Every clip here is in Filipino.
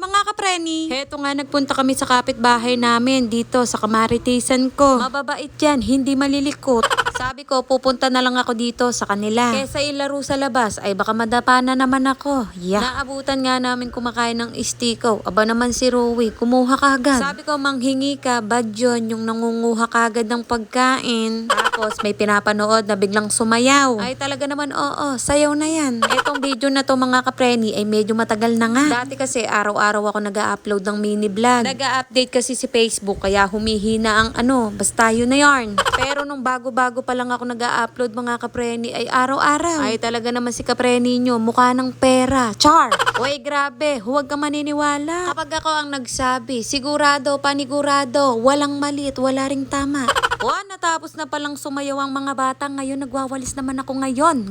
Mga kapreni, heto nga nagpunta kami sa kapitbahay namin dito sa Kamaritisan ko. Mababait yan, hindi malilikot. Sabi ko, pupunta na lang ako dito sa kanila. Kesa ilaro sa labas, ay baka madapa na naman ako. Yeah. Naabutan nga namin kumakain ng istikaw. Aba naman si Rowie, kumuha kagad. Sabi ko, manghingi ka, bad yun, yung nangunguha kagad ng pagkain. Tapos may pinapanood na biglang sumayaw. Ay talaga naman, oo, sayaw na yan. Etong video na to mga kapreni ay medyo matagal na nga. Dati kasi araw-araw ako nag-a-upload ng mini vlog. Nag-a-update kasi si Facebook kaya humihina ang basta yun na yarn. Pero nung bago-bago pa lang ako nag-a-upload mga kapreni ay araw-araw. Ay talaga naman si kapreni nyo, mukha ng pera. Char! Uy grabe, huwag ka maniniwala. Kapag ako ang nagsabi, sigurado, panigurado, walang mali at wala ring tama. Natapos na palang sumayaw ang mga bata. Ngayon, nagwawalis naman ako ngayon.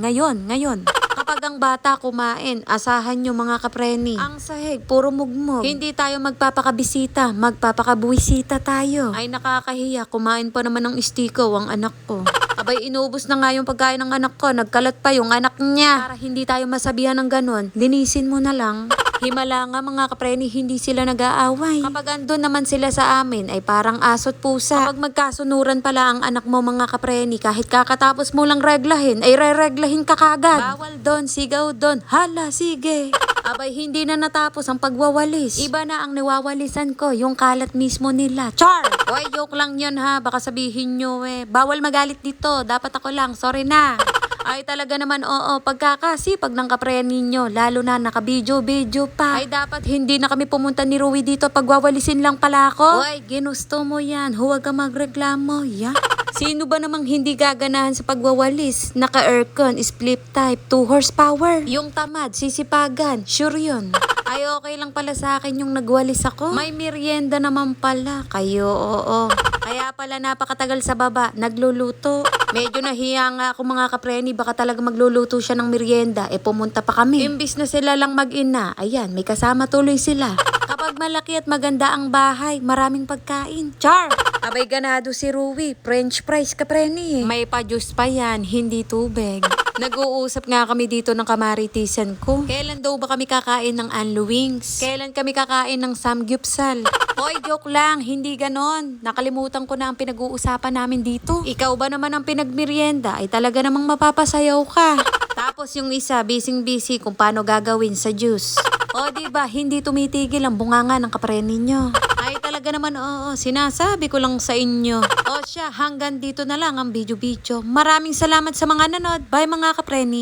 Kapag ang bata kumain, asahan nyo mga kapreni. Ang sahig, puro mugmog. Hindi tayo magpapakabisita, magpapakabuwisita tayo. Ay nakakahiya, kumain pa naman ng istikaw ang anak ko. Abay, inubos na nga yung pagkain ng anak ko. Nagkalat pa yung anak niya. Para hindi tayo masabihan ng ganon, linisin mo na lang. Himala nga mga kapreni, hindi sila nag-aaway. Kapag andun naman sila sa amin, ay parang aso't pusa. Kapag magkasunuran pala ang anak mo mga kapreni, kahit kakatapos mo lang reglahin, ay re-reglahin ka kagad. Bawal doon, sigaw doon, hala, sige. Abay, hindi na natapos ang pagwawalis. Iba na ang niwawalisan ko, yung kalat mismo nila. Char! Hoy, joke lang yun ha, baka sabihin nyo bawal magalit dito, dapat ako lang, sorry na. Ay talaga naman oo, pagkakasipag ng kapreni nyo, lalo na nakabidyo-bidyo pa. Ay dapat hindi na kami pumunta ni Rowie dito, pagwawalisin lang pala ako. Hoy, ginusto mo yan, huwag ka magreklamo, yeah. Sino ba namang hindi gaganahan sa pagwawalis? Naka-aircon, split type, 2 horsepower. Yung tamad, sisipagan, sure yun. Ay okay lang pala sa akin yung nagwalis ako. May merienda naman pala. Kayo, oo. Kaya pala napakatagal sa baba, nagluluto. Medyo nahiya nga ako mga kapreni, baka talaga magluluto siya ng merienda. Pumunta pa kami. Imbis na sila lang mag-ina, ayan, may kasama tuloy sila. Kapag malaki at maganda ang bahay, maraming pagkain. Char! Abay ganado si Rowie, French fries kapreni. May pa-juice pa yan, hindi tubig. Nag-uusap nga kami dito ng Kamaritisan ko. Kailan daw ba kami kakain ng Anlo Wings? Kailan kami kakain ng Samgyupsal? Hoy, joke lang, hindi ganon. Nakalimutan ko na ang pinag-uusapan namin dito. Ikaw ba naman ang pinagmerienda ay talaga namang mapapasayaw ka. Tapos yung isa, busy kung paano gagawin sa juice. O diba, hindi tumitigil ang bunganga ng kapreni nyo. Ay talaga naman oo, sinasabi ko lang sa inyo. O siya, hanggang dito na lang ang video. Maraming salamat sa mga nanood. Bye mga kapreni.